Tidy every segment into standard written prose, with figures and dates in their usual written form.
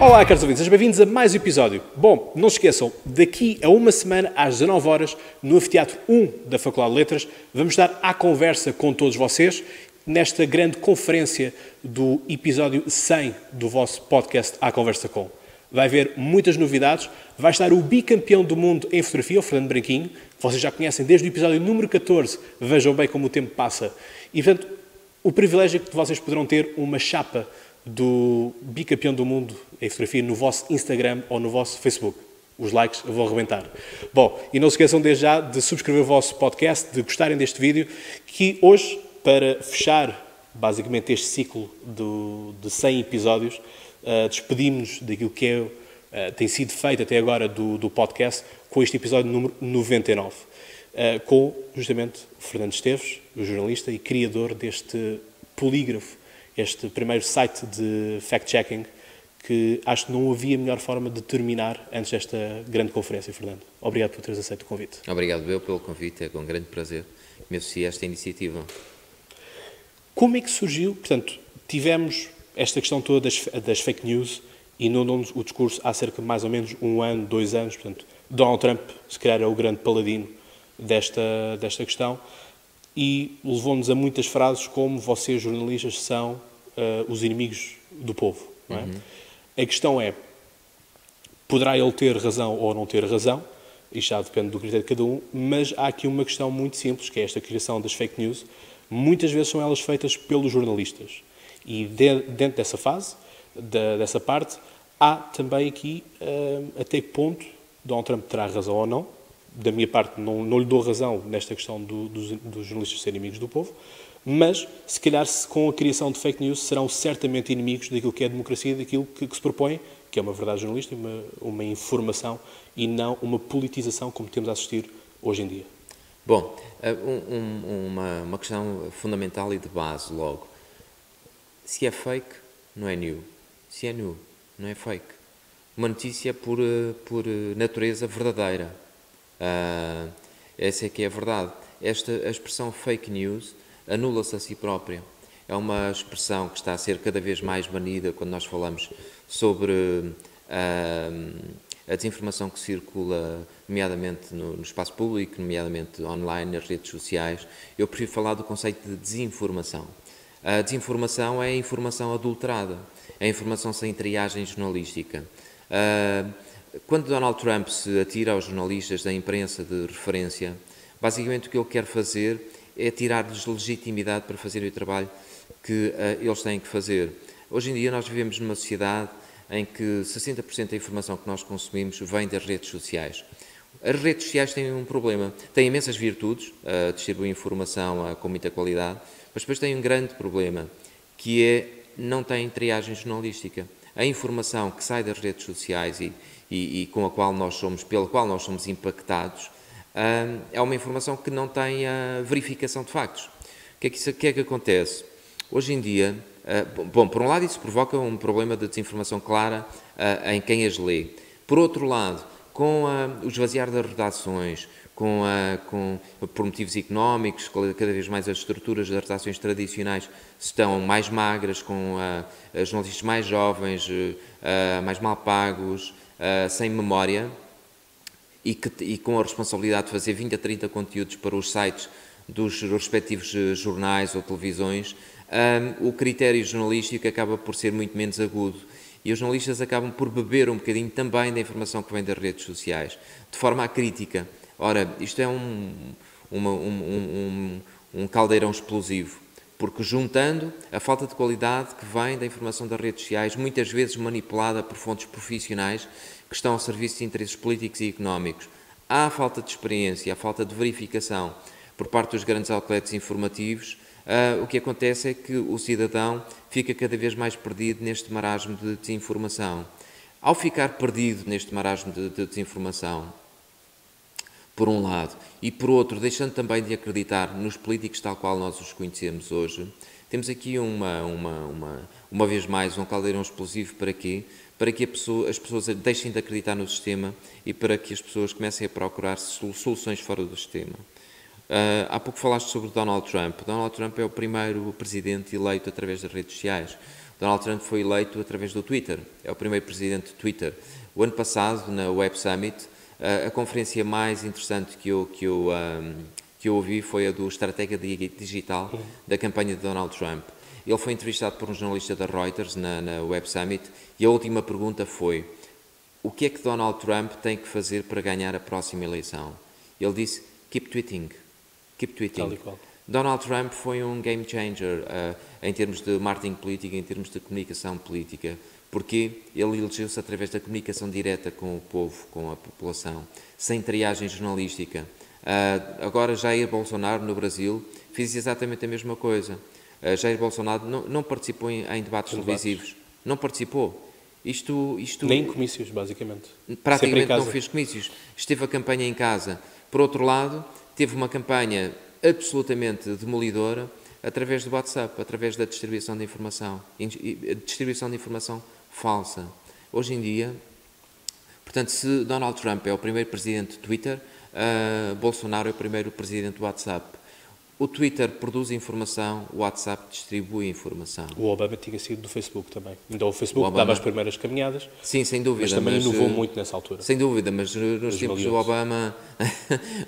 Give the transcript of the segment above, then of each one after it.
Olá, caros ouvintes, sejam bem-vindos a mais um episódio. Bom, não se esqueçam, daqui a uma semana, às 19 horas, no Anfiteatro 1 da Faculdade de Letras, vamos estar à conversa com todos vocês nesta grande conferência do episódio 100 do vosso podcast À Conversa Com. Vai haver muitas novidades, vai estar o bicampeão do mundo em fotografia, o Fernando Branquinho, que vocês já conhecem desde o episódio número 14, vejam bem como o tempo passa. E, portanto, o privilégio é que vocês poderão ter uma chapa do bicampeão do mundo em fotografia no vosso Instagram ou no vosso Facebook. Os likes eu vou arrebentar. Bom, e não se esqueçam desde já de subscrever o vosso podcast, de gostarem deste vídeo, que hoje, para fechar basicamente este ciclo de 100 episódios, despedimos-nos daquilo que tem sido feito até agora do podcast com este episódio número 99, com justamente o Fernando Esteves, o jornalista e criador deste polígrafo, este primeiro site de fact-checking, que acho que não havia melhor forma de terminar antes desta grande conferência, Fernando. Obrigado por teres aceito o convite. Obrigado eu pelo convite, é com grande prazer que me associe a esta iniciativa. Como é que surgiu? Portanto, tivemos esta questão toda das fake news, inundou-nos o discurso há cerca de mais ou menos 1 ano, 2 anos. Portanto, Donald Trump, se calhar, é o grande paladino desta questão, e levou-nos a muitas frases como vocês, jornalistas, são os inimigos do povo. Não é? A questão é, poderá ele ter razão ou não ter razão, isto já depende do critério de cada um, mas há aqui uma questão muito simples, que é esta criação das fake news. Muitas vezes são elas feitas pelos jornalistas. E dentro dessa fase, dessa parte, há também aqui até que ponto Donald Trump terá razão ou não. Da minha parte, não lhe dou razão nesta questão dos jornalistas serem inimigos do povo, mas, se calhar, com a criação de fake news, serão certamente inimigos daquilo que é a democracia, daquilo que se propõe, que é uma verdade jornalística, uma informação e não uma politização como temos a assistir hoje em dia. Bom, uma questão fundamental e de base logo. Se é fake, não é new. Se é new, não é fake. Uma notícia é por natureza verdadeira. Essa é que é a verdade. A expressão fake news anula-se a si própria. É uma expressão que está a ser cada vez mais banida quando nós falamos sobre a desinformação que circula, nomeadamente no espaço público, nomeadamente online, nas redes sociais. Eu prefiro falar do conceito de desinformação. A desinformação é a informação adulterada, é a informação sem triagem jornalística. Quando Donald Trump se atira aos jornalistas da imprensa de referência, basicamente o que ele quer fazer é tirar-lhes legitimidade para fazerem o trabalho que eles têm que fazer. Hoje em dia nós vivemos numa sociedade em que 60% da informação que nós consumimos vem das redes sociais. As redes sociais têm um problema, têm imensas virtudes, distribuem informação com muita qualidade, mas depois têm um grande problema, que é não têm triagem jornalística. A informação que sai das redes sociais e pela qual nós somos impactados, é uma informação que não tem a verificação de factos. O que é que acontece? Hoje em dia, bom, por um lado isso provoca um problema de desinformação clara em quem as lê. Por outro lado, com o esvaziar das redações, por motivos económicos, cada vez mais as estruturas das redações tradicionais estão mais magras, com jornalistas mais jovens, mais mal pagos, sem memória, e com a responsabilidade de fazer 20 a 30 conteúdos para os sites dos respectivos jornais ou televisões, o critério jornalístico acaba por ser muito menos agudo. E os jornalistas acabam por beber um bocadinho também da informação que vem das redes sociais, de forma acrítica. Ora, isto é um caldeirão explosivo, porque juntando a falta de qualidade que vem da informação das redes sociais, muitas vezes manipulada por fontes profissionais que estão ao serviço de interesses políticos e económicos, há a falta de experiência, a falta de verificação por parte dos grandes outlets informativos, o que acontece é que o cidadão fica cada vez mais perdido neste marasmo de desinformação. Ao ficar perdido neste marasmo de desinformação, por um lado, e por outro, deixando também de acreditar nos políticos tal qual nós os conhecemos hoje, temos aqui uma vez mais um caldeirão explosivo. Para quê? Para que as pessoas deixem de acreditar no sistema e para que as pessoas comecem a procurar soluções fora do sistema. Há pouco falaste sobre Donald Trump. Donald Trump é o primeiro presidente eleito através das redes sociais. Donald Trump foi eleito através do Twitter, é o primeiro presidente do Twitter. O ano passado, na Web Summit, a conferência mais interessante que eu ouvi foi a do Estratégia Digital da campanha de Donald Trump. Ele foi entrevistado por um jornalista da Reuters na Web Summit e a última pergunta foi: o que é que Donald Trump tem que fazer para ganhar a próxima eleição? Ele disse: keep tweeting, keep tweeting. Donald Trump foi um game changer em termos de marketing político, em termos de comunicação política, porque ele elegeu-se através da comunicação direta com o povo, com a população, sem triagem jornalística. Agora Jair Bolsonaro no Brasil fez exatamente a mesma coisa. Jair Bolsonaro não participou em debates televisivos, não participou. Isto nem comícios, basicamente. Praticamente não fez comícios. Esteve a campanha em casa. Por outro lado, teve uma campanha absolutamente demolidora através do WhatsApp, através da distribuição de informação. Distribuição de informação falsa. Hoje em dia, portanto, se Donald Trump é o primeiro presidente do Twitter, Bolsonaro é o primeiro presidente do WhatsApp. O Twitter produz informação, o WhatsApp distribui informação. O Obama tinha sido do Facebook também. Então o Facebook dava as primeiras caminhadas. Sim, sem dúvida. Mas também inovou muito nessa altura. Sem dúvida, mas nos tempos do Obama,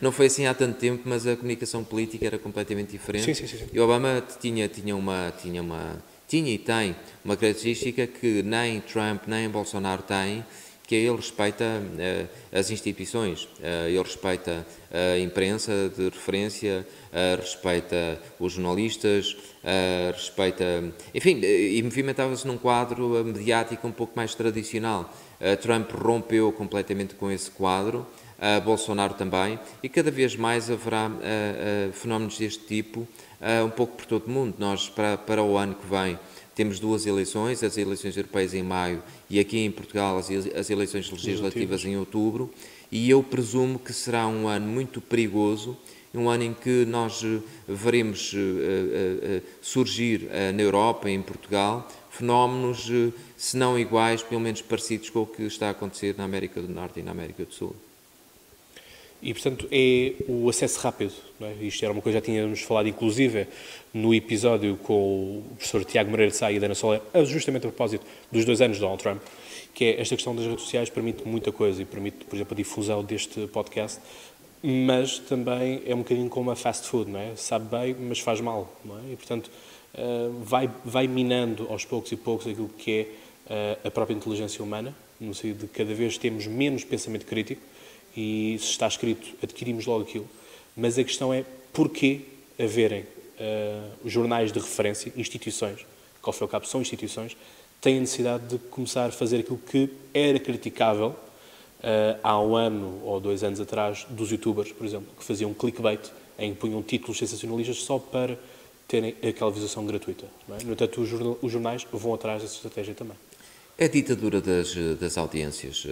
não foi assim há tanto tempo, mas a comunicação política era completamente diferente. Sim. E o Obama tinha e tem uma característica que nem Trump nem Bolsonaro têm, que ele respeita as instituições, ele respeita a imprensa de referência, respeita os jornalistas, respeita... Enfim, e movimentava-se num quadro mediático um pouco mais tradicional. Trump rompeu completamente com esse quadro, Bolsonaro também, e cada vez mais haverá fenómenos deste tipo um pouco por todo o mundo. Nós, para o ano que vem, temos duas eleições, as eleições europeias em maio e aqui em Portugal as eleições legislativas em outubro, e eu presumo que será um ano muito perigoso, um ano em que nós veremos surgir na Europa, em Portugal, fenómenos, se não iguais, pelo menos parecidos com o que está a acontecer na América do Norte e na América do Sul. E, portanto, é o acesso rápido. Não é? Isto era uma coisa que já tínhamos falado, inclusive, no episódio com o professor Tiago Moreira de Sá e a Dana Soler, justamente a propósito dos 2 anos de Donald Trump, que é esta questão das redes sociais permite muita coisa e permite, por exemplo, a difusão deste podcast, mas também é um bocadinho como a fast food, não é? Sabe bem, mas faz mal, não é? E, portanto, vai minando aos poucos e poucos aquilo que é a própria inteligência humana, no sentido de que cada vez temos menos pensamento crítico, e se está escrito, adquirimos logo aquilo. Mas a questão é porquê haverem jornais de referência, instituições, que ao fim e ao cabo são instituições, têm a necessidade de começar a fazer aquilo que era criticável há 1 ano ou 2 anos atrás dos youtubers, por exemplo, que faziam clickbait, em que punham títulos sensacionalistas só para terem aquela visualização gratuita. Não é? No entanto, os jornais vão atrás dessa estratégia também. É a ditadura das audiências.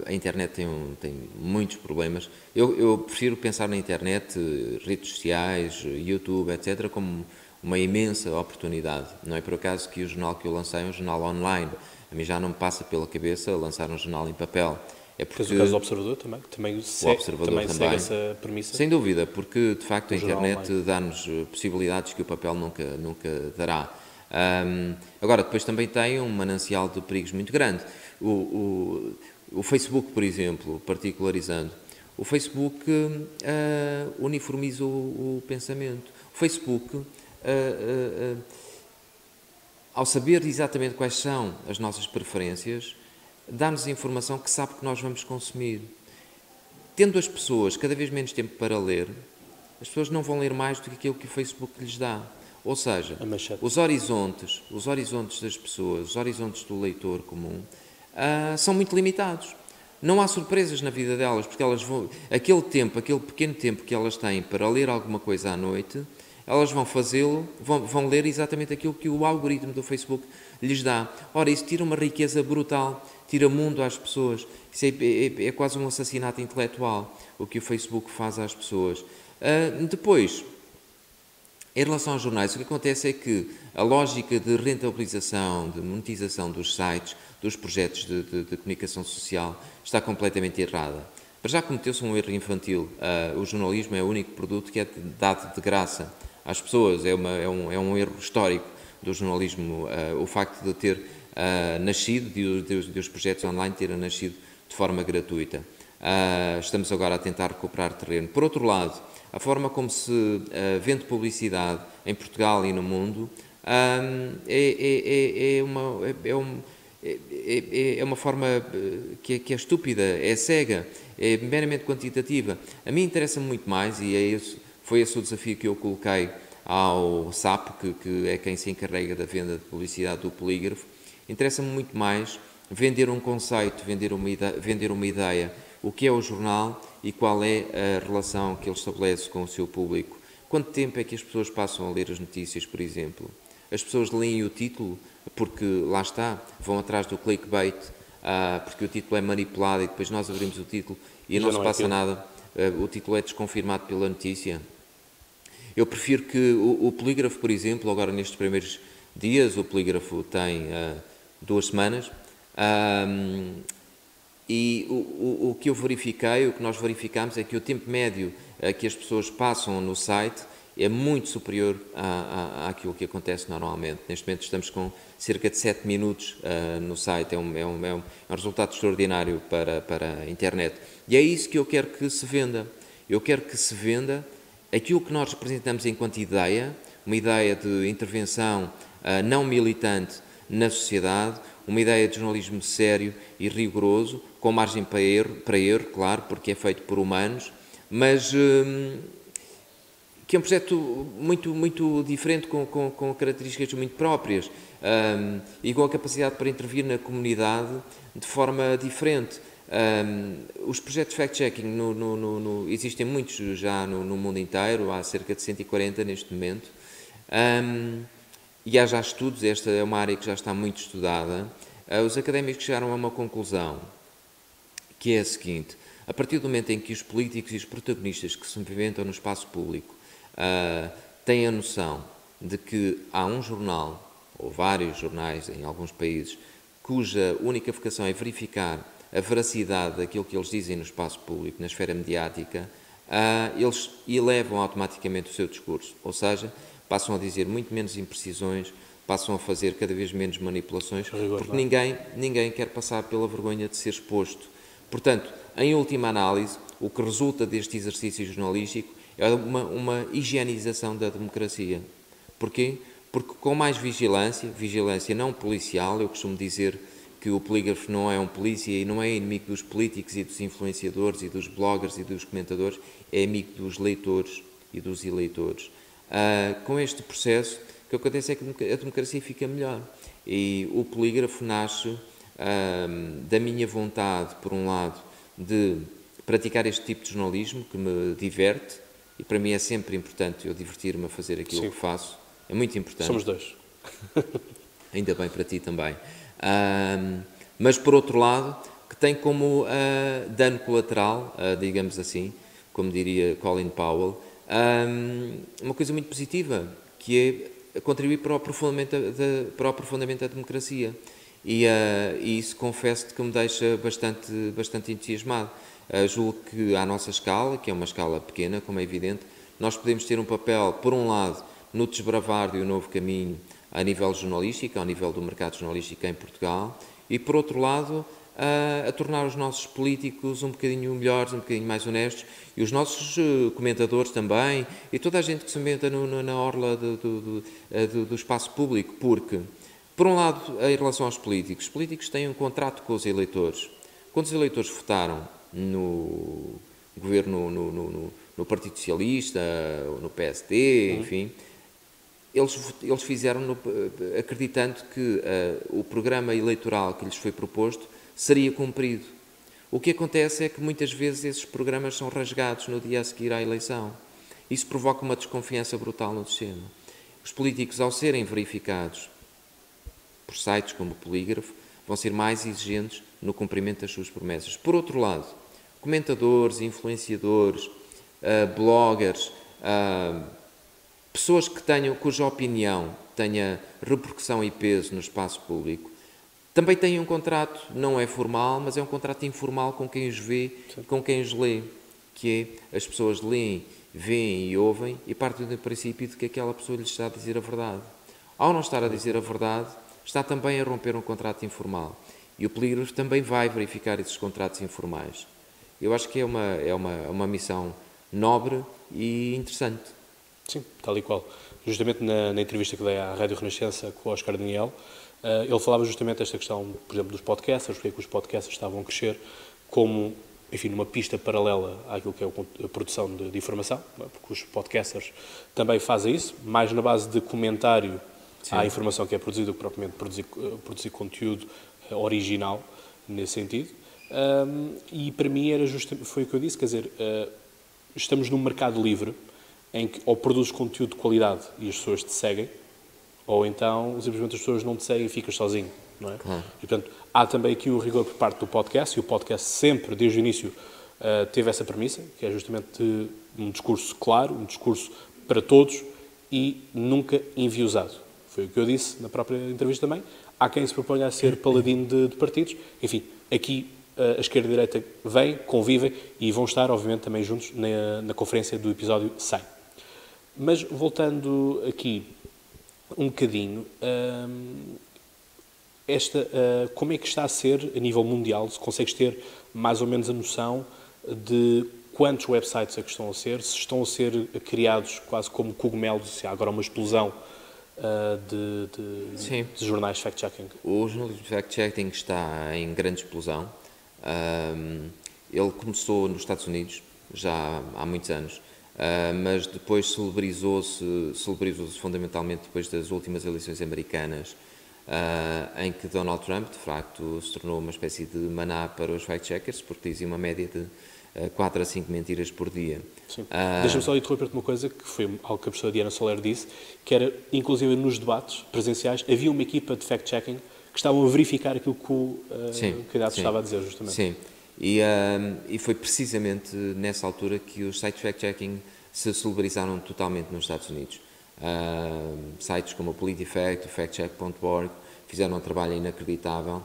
A internet tem muitos problemas. Eu prefiro pensar na internet, redes sociais, YouTube, etc., como uma imensa oportunidade. Não é por acaso que o jornal que eu lancei é um jornal online. A mim já não me passa pela cabeça lançar um jornal em papel. É porque... Tens o caso do Observador também segue essa premissa? Sem dúvida, porque de facto a internet dá-nos possibilidades que o papel nunca dará. Agora, depois também tem um manancial de perigos muito grande. O Facebook, por exemplo, particularizando, o Facebook uniformiza o pensamento. O Facebook, ao saber exatamente quais são as nossas preferências, dá-nos a informação que sabe que nós vamos consumir. Tendo as pessoas cada vez menos tempo para ler, as pessoas não vão ler mais do que aquilo que o Facebook lhes dá. Ou seja, os horizontes das pessoas, os horizontes do leitor comum, são muito limitados. Não há surpresas na vida delas, porque elas vão, aquele pequeno tempo que elas têm para ler alguma coisa à noite, elas vão fazê-lo, vão ler exatamente aquilo que o algoritmo do Facebook lhes dá. Ora, isso tira uma riqueza brutal, tira mundo às pessoas. Isso é quase um assassinato intelectual, o que o Facebook faz às pessoas. Depois, em relação aos jornais, o que acontece é que a lógica de rentabilização, de monetização dos sites, dos projetos de comunicação social, está completamente errada. Para já cometeu-se um erro infantil. O jornalismo é o único produto que é dado de graça às pessoas. É um erro histórico. do jornalismo, o facto de ter nascido, de os projetos online terem nascido de forma gratuita. Estamos agora a tentar recuperar terreno. Por outro lado, a forma como se vende publicidade em Portugal e no mundo é uma forma que é estúpida, é cega, é meramente quantitativa. A mim interessa-me muito mais, e foi esse o desafio que eu coloquei ao SAP, que é quem se encarrega da venda de publicidade do Polígrafo. Interessa-me muito mais vender um conceito, vender uma ideia, o que é o jornal e qual é a relação que ele estabelece com o seu público. Quanto tempo é que as pessoas passam a ler as notícias, por exemplo? As pessoas leem o título porque, lá está, vão atrás do clickbait, porque o título é manipulado e depois nós abrimos o título e não se passa nada, o título é desconfirmado pela notícia. Eu prefiro que o Polígrafo, por exemplo, agora nestes primeiros dias, o Polígrafo tem 2 semanas, e o que eu verifiquei, o que nós verificamos é que o tempo médio que as pessoas passam no site é muito superior àquilo que acontece normalmente. Neste momento estamos com cerca de 7 minutos no site, é um resultado extraordinário para a internet. E é isso que eu quero que se venda. Eu quero que se venda aquilo que nós representamos enquanto ideia, uma ideia de intervenção não militante na sociedade, uma ideia de jornalismo sério e rigoroso, com margem para erro, claro, porque é feito por humanos, mas que é um projeto muito diferente, com características muito próprias e com a capacidade para intervir na comunidade de forma diferente. Os projetos de fact-checking existem muitos já no mundo inteiro, há cerca de 140 neste momento, e há já estudos, esta é uma área que já está muito estudada. Os académicos chegaram a uma conclusão, que é a seguinte: a partir do momento em que os políticos e os protagonistas que se movimentam no espaço público têm a noção de que há um jornal, ou vários jornais em alguns países, cuja única vocação é verificar a veracidade daquilo que eles dizem no espaço público, na esfera mediática, eles elevam automaticamente o seu discurso, ou seja, passam a dizer muito menos imprecisões, passam a fazer cada vez menos manipulações, porque ninguém quer passar pela vergonha de ser exposto. Portanto, em última análise, o que resulta deste exercício jornalístico é uma higienização da democracia. Porquê? Porque com mais vigilância não policial, eu costumo dizer que o Polígrafo não é um polícia e não é inimigo dos políticos e dos influenciadores e dos bloggers e dos comentadores, é amigo dos leitores e dos eleitores. Com este processo, o que acontece é que a democracia fica melhor. E o Polígrafo nasce da minha vontade, por um lado, de praticar este tipo de jornalismo que me diverte, e para mim é sempre importante eu divertir-me a fazer aquilo que faço. É muito importante. Somos dois. Ainda bem para ti também. Mas, por outro lado, que tem como dano colateral, digamos assim, como diria Colin Powell, uma coisa muito positiva, que é contribuir para o aprofundamento da democracia. E isso, confesso-te, que me deixa bastante entusiasmado. Julgo que, à nossa escala, que é uma escala pequena, como é evidente, nós podemos ter um papel, por um lado, no desbravar de um novo caminho a nível jornalístico, ao nível do mercado jornalístico em Portugal, e, por outro lado, a tornar os nossos políticos um bocadinho melhores, um bocadinho mais honestos, e os nossos comentadores também, e toda a gente que se meta na orla do espaço público, porque, por um lado, em relação aos políticos, os políticos têm um contrato com os eleitores. Quando os eleitores votaram no governo, no Partido Socialista, no PSD, enfim, eles fizeram acreditando que o programa eleitoral que lhes foi proposto seria cumprido. O que acontece é que muitas vezes esses programas são rasgados no dia a seguir à eleição. Isso provoca uma desconfiança brutal no sistema. Os políticos, ao serem verificados por sites como o Polígrafo, vão ser mais exigentes no cumprimento das suas promessas. Por outro lado, comentadores, influenciadores, bloggers, pessoas cuja opinião tenha repercussão e peso no espaço público, também têm um contrato, não é formal, mas é um contrato informal com quem os vê, com quem os lê, que é, as pessoas leem, veem e ouvem e partem do princípio de que aquela pessoa lhes está a dizer a verdade. Ao não estar a dizer a verdade, está também a romper um contrato informal. E o polígrafo também vai verificar esses contratos informais. Eu acho que é uma missão nobre e interessante. Sim, tal e qual. Justamente na entrevista que dei à Rádio Renascença com o Oscar Daniel, ele falava justamente desta questão, por exemplo, dos podcasters, porque é que os podcasters estavam a crescer como, enfim, numa pista paralela àquilo que é a produção de informação, porque os podcasters também fazem isso, mais na base de comentário à informação que é produzida do que propriamente produzir conteúdo original, nesse sentido. E para mim foi o que eu disse, quer dizer, estamos num mercado livre em que ou produzes conteúdo de qualidade e as pessoas te seguem, ou então simplesmente as pessoas não te seguem e ficas sozinho, não é? Claro. E portanto, há também aqui um rigor por parte do podcast, e o podcast sempre, desde o início, teve essa premissa, que é justamente um discurso claro, um discurso para todos e nunca enviosado. Foi o que eu disse na própria entrevista também. Há quem se proponha a ser paladino de partidos. Enfim, aqui a esquerda e a direita vêm, convivem e vão estar, obviamente, também juntos na conferência do episódio 100. Mas, voltando aqui um bocadinho, como é que está a ser, a nível mundial, se consegues ter mais ou menos a noção de quantos websites é que estão a ser, se estão a ser criados quase como cogumelos, se há agora uma explosão de jornais fact-checking? O jornalismo de fact-checking está em grande explosão. Ele começou nos Estados Unidos, já há muitos anos, mas depois celebrizou-se fundamentalmente depois das últimas eleições americanas, em que Donald Trump, de facto, se tornou uma espécie de maná para os fact-checkers, porque dizia uma média de 4 a 5 mentiras por dia. Sim. Deixa-me só interromper-te uma coisa, que foi algo que a professora Diana Soler disse, que era, inclusive nos debates presenciais, havia uma equipa de fact-checking que estavam a verificar aquilo que o candidato estava a dizer, justamente. Sim, e foi precisamente nessa altura que os sites fact-checking se celebrizaram totalmente nos Estados Unidos. Sites como o PolitiFact, o FactCheck.org fizeram um trabalho inacreditável.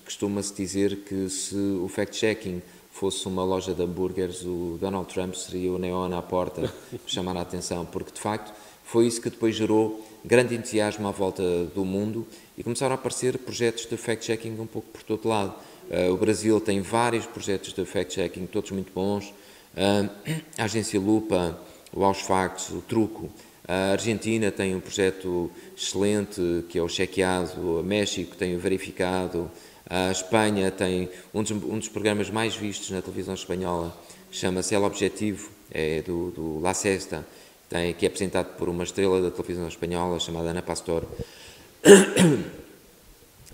Costuma-se dizer que se o fact-checking fosse uma loja de hambúrgueres, o Donald Trump seria o neon à porta, chamar a atenção, porque de facto foi isso que depois gerou grande entusiasmo à volta do mundo e começaram a aparecer projetos de fact-checking um pouco por todo lado. O Brasil tem vários projetos de fact-checking, todos muito bons. A agência Lupa, o Aos Factos, o Truco. A Argentina tem um projeto excelente, que é o Chequeado. A México tem o Verificado. A Espanha tem um dos programas mais vistos na televisão espanhola, chama-se El Objetivo, é do La Sexta, que é apresentado por uma estrela da televisão espanhola chamada Ana Pastor.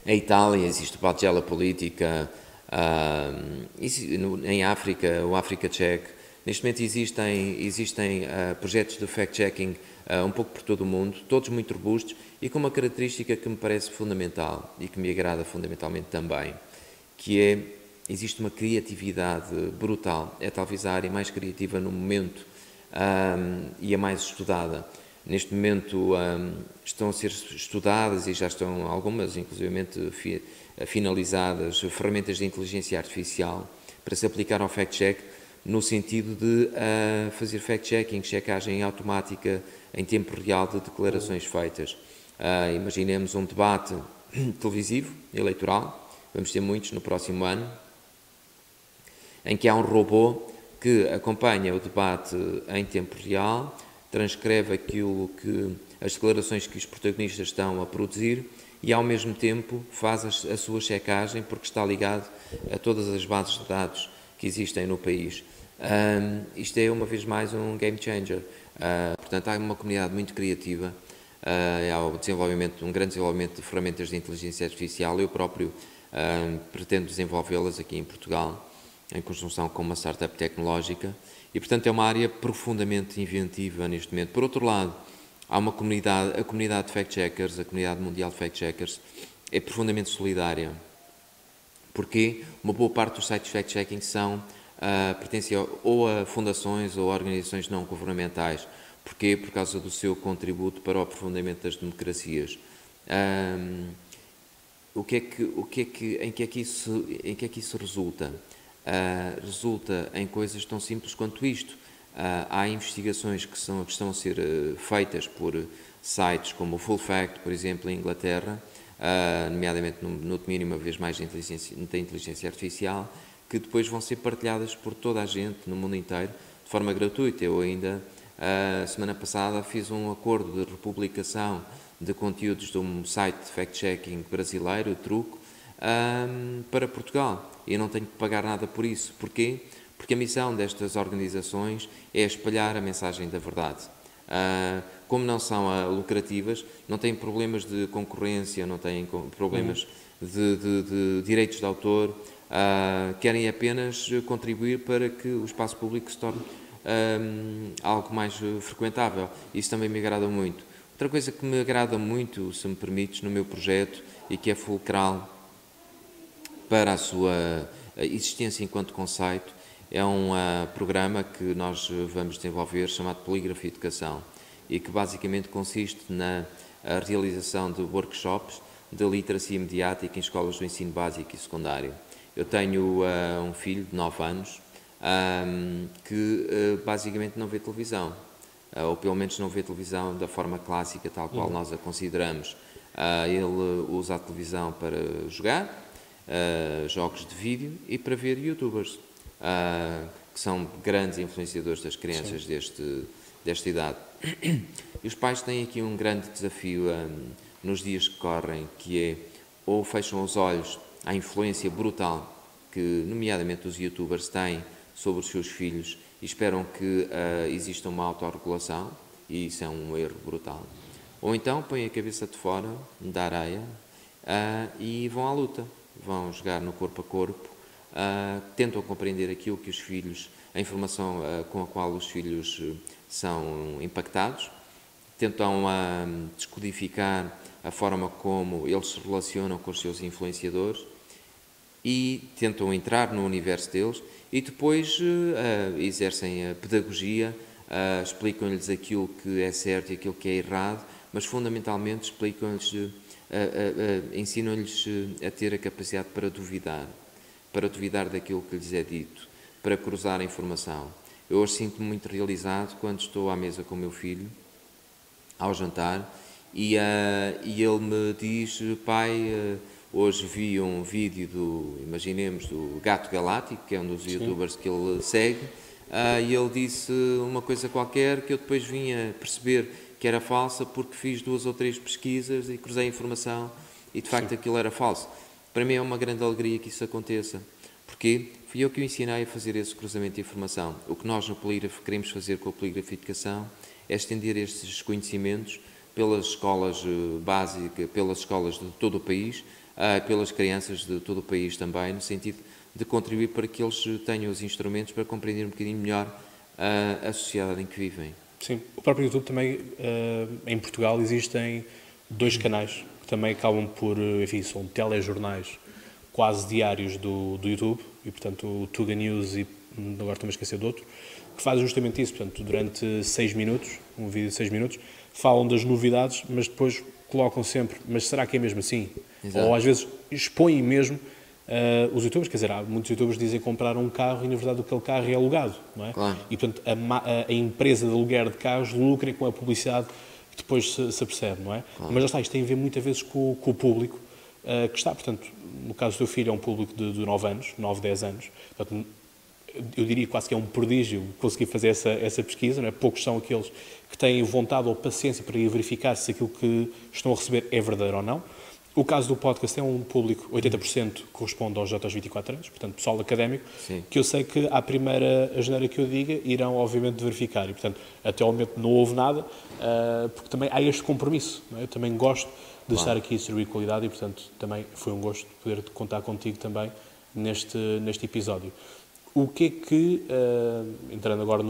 Em Itália existe o Pagella Política, em África, o Africa Check. Neste momento existem projetos de fact-checking um pouco por todo o mundo, todos muito robustos e com uma característica que me parece fundamental e que me agrada fundamentalmente também, que é, existe uma criatividade brutal, é talvez a área mais criativa no momento e a mais estudada. Neste momento estão a ser estudadas e já estão algumas, inclusivamente finalizadas, ferramentas de inteligência artificial para se aplicar ao fact-check no sentido de fazer fact-checking, checagem automática em tempo real de declarações feitas. Imaginemos um debate televisivo, eleitoral, vamos ter muitos no próximo ano, em que há um robô que acompanha o debate em tempo real, transcreve as declarações que os protagonistas estão a produzir e, ao mesmo tempo, faz a sua checagem, porque está ligado a todas as bases de dados que existem no país. Isto é, uma vez mais, um game changer. Portanto, há uma comunidade muito criativa, há um grande desenvolvimento de ferramentas de inteligência artificial. Eu próprio pretendo desenvolvê-las aqui em Portugal, em conjunção com uma startup tecnológica, e, portanto, é uma área profundamente inventiva neste momento. Por outro lado, há a comunidade de fact-checkers, a comunidade mundial de fact-checkers, é profundamente solidária, porque uma boa parte dos sites de fact-checking pertencem ou a fundações ou a organizações não governamentais. Porquê? Por causa do seu contributo para o aprofundamento das democracias. Em que é que isso resulta? Resulta em coisas tão simples quanto isto. Há investigações que estão a ser feitas por sites como o Full Fact, por exemplo, em Inglaterra, nomeadamente no domínio, uma vez mais, da inteligência artificial, que depois vão ser partilhadas por toda a gente no mundo inteiro, de forma gratuita. Eu ainda, semana passada, fiz um acordo de republicação de conteúdos de um site de fact-checking brasileiro, o Truco, para Portugal. E não tenho que pagar nada por isso. Porquê? Porque a missão destas organizações é espalhar a mensagem da verdade. Como não são lucrativas, não têm problemas de concorrência, não têm problemas de direitos de autor, querem apenas contribuir para que o espaço público se torne algo mais frequentável. Isso também me agrada muito. Outra coisa que me agrada muito, se me permites, no meu projeto, e que é fulcral para a sua existência enquanto conceito, é um programa que nós vamos desenvolver chamado Polígrafo Educação, e que basicamente consiste na realização de workshops de literacia mediática em escolas do ensino básico e secundário. Eu tenho um filho de 9 anos que basicamente não vê televisão, ou pelo menos não vê televisão da forma clássica, tal qual nós a consideramos. Ele usa a televisão para jogar, jogos de vídeo, e para ver youtubers, que são grandes influenciadores das crianças desta idade. E os pais têm aqui um grande desafio nos dias que correm, que é, ou fecham os olhos à influência brutal que, nomeadamente, os youtubers têm sobre os seus filhos e esperam que exista uma autorregulação, e isso é um erro brutal. Ou então põem a cabeça de fora da areia e vão à luta, vão jogar no corpo a corpo, tentam compreender aquilo que os filhos, a informação com a qual os filhos são impactados, tentam descodificar a forma como eles se relacionam com os seus influenciadores e tentam entrar no universo deles, e depois exercem a pedagogia, explicam-lhes aquilo que é certo e aquilo que é errado, mas fundamentalmente explicam-lhes, ensinam-lhes a ter a capacidade para duvidar daquilo que lhes é dito, para cruzar a informação. Eu hoje sinto-me muito realizado quando estou à mesa com o meu filho, ao jantar, e ele me diz: pai, hoje vi um vídeo imaginemos, do Gato Galáctico, que é um dos youtubers que ele segue, e ele disse uma coisa qualquer que eu depois vim a perceber que era falsa, porque fiz 2 ou 3 pesquisas e cruzei a informação, e de facto aquilo era falso. Para mim é uma grande alegria que isso aconteça. Porquê? Fui eu que o ensinei a fazer esse cruzamento de informação. O que nós no Polígrafo queremos fazer com o Polígrafo Educação é estender estes conhecimentos pelas escolas básicas, pelas escolas de todo o país, pelas crianças de todo o país também, no sentido de contribuir para que eles tenham os instrumentos para compreender um bocadinho melhor a sociedade em que vivem. Sim, o próprio YouTube também, em Portugal, existem 2 canais que também acabam por, enfim, são telejornais quase diários do YouTube, e portanto o Tuga News, e agora estou-me a esquecer de outro, que fazem justamente isso. Portanto, durante 6 minutos, um vídeo de 6 minutos, falam das novidades, mas depois colocam sempre, mas será que é mesmo assim? Exato. Ou às vezes expõem mesmo os youtubers, quer dizer, há muitos youtubers que dizem comprar um carro e na verdade aquele carro é alugado, não é? Claro. E portanto a empresa de aluguer de carros lucra com a publicidade que depois se apercebe, não é? Claro. Mas já está, isto tem a ver muitas vezes com o público que está, portanto, no caso do teu filho é um público de 9 anos, 9, 10 anos, portanto, eu diria quase que é um prodígio conseguir fazer essa pesquisa, não é? Poucos são aqueles que têm vontade ou paciência para ir verificar se aquilo que estão a receber é verdadeiro ou não. O caso do podcast é um público, 80% corresponde aos aos 24 anos, portanto, pessoal académico, Sim. que eu sei que à primeira asneira que eu diga irão, obviamente, verificar. E, portanto, até ao momento não houve nada, porque também há este compromisso. Não é? Eu também gosto de estar aqui a distribuir qualidade e, portanto, também foi um gosto poder contar contigo também neste episódio. O que é que, entrando agora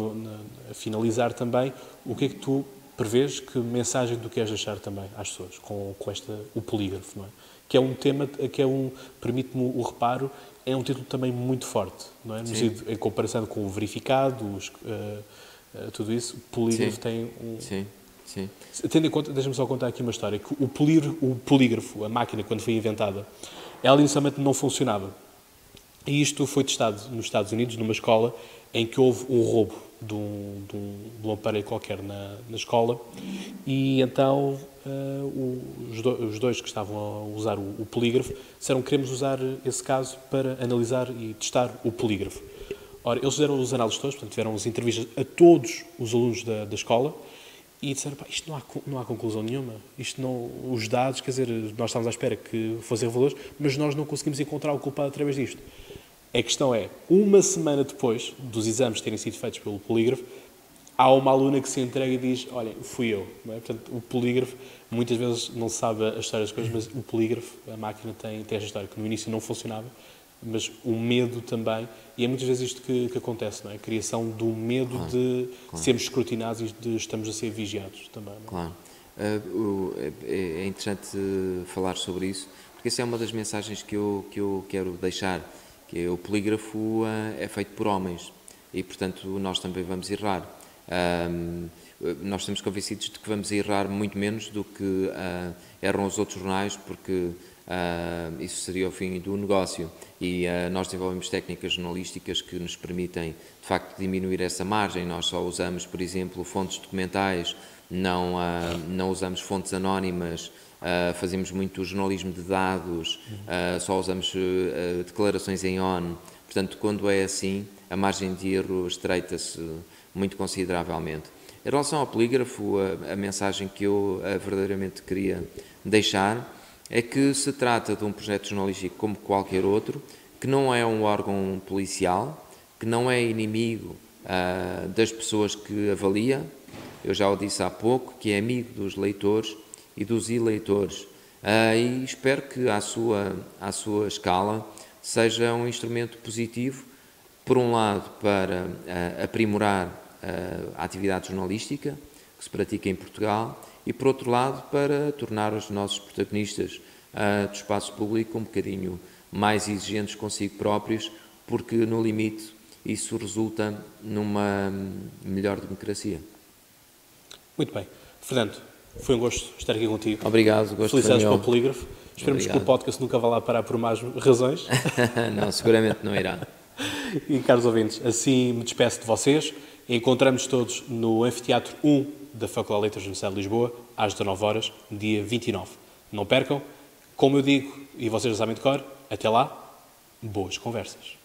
a finalizar também, o que é que tu prevês, que mensagem tu queres deixar também às pessoas com o polígrafo, não é? Que é um tema, permite-me o reparo, é um título também muito forte, não é? No sentido, em comparação com o verificado, tudo isso, o polígrafo tem um... Sim. Tendo em conta, deixa-me só contar aqui uma história, que o polígrafo, a máquina, quando foi inventada, ela inicialmente não funcionava. E isto foi testado nos Estados Unidos, numa escola, em que houve um roubo. de um aparelho qualquer na escola, e então os dois que estavam a usar o polígrafo disseram que queremos usar esse caso para analisar e testar o polígrafo. Ora, eles fizeram os análises todos, portanto, tiveram as entrevistas a todos os alunos da escola e disseram, pá, isto não há conclusão nenhuma, isto não, os dados, quer dizer, nós estávamos à espera que fossem reveladores, mas nós não conseguimos encontrar o culpado através disto. A questão é, uma semana depois dos exames terem sido feitos pelo polígrafo, há uma aluna que se entrega e diz, olha, fui eu. Não é? Portanto, o polígrafo, muitas vezes não se sabe a história das coisas, mas o polígrafo, a máquina tem esta história, que no início não funcionava, mas o medo também, e é muitas vezes isto que acontece, não é? A criação do medo de sermos escrutinados e de estamos a ser vigiados também. Não é? Claro. É interessante falar sobre isso, porque essa é uma das mensagens que eu quero deixar, que o polígrafo é feito por homens e, portanto, nós também vamos errar. Nós estamos convencidos de que vamos errar muito menos do que erram os outros jornais, porque isso seria o fim do negócio, e nós desenvolvemos técnicas jornalísticas que nos permitem, de facto, diminuir essa margem. Nós só usamos, por exemplo, fontes documentais, não usamos fontes anónimas, fazemos muito jornalismo de dados, só usamos declarações em ON. Portanto, quando é assim, a margem de erro estreita-se muito consideravelmente. Em relação ao polígrafo, a mensagem que eu verdadeiramente queria deixar é que se trata de um projeto jornalístico como qualquer outro, que não é um órgão policial, que não é inimigo das pessoas que avalia. Eu já o disse há pouco, que é amigo dos leitores e dos eleitores. E espero que, à sua escala, seja um instrumento positivo, por um lado, para aprimorar a atividade jornalística que se pratica em Portugal, e, por outro lado, para tornar os nossos protagonistas do espaço público um bocadinho mais exigentes consigo próprios, porque, no limite, isso resulta numa melhor democracia. Muito bem. Fernando, foi um gosto estar aqui contigo. Obrigado, gosto. Felicidades pelo polígrafo. Esperemos que o podcast nunca vá lá parar por más razões. Não, seguramente não irá. E, caros ouvintes, assim me despeço de vocês. Encontramos todos no Anfiteatro 1 da Faculdade de Letras da Universidade de Lisboa, às 19 horas, dia 29. Não percam. Como eu digo, e vocês já sabem de cor, até lá, boas conversas.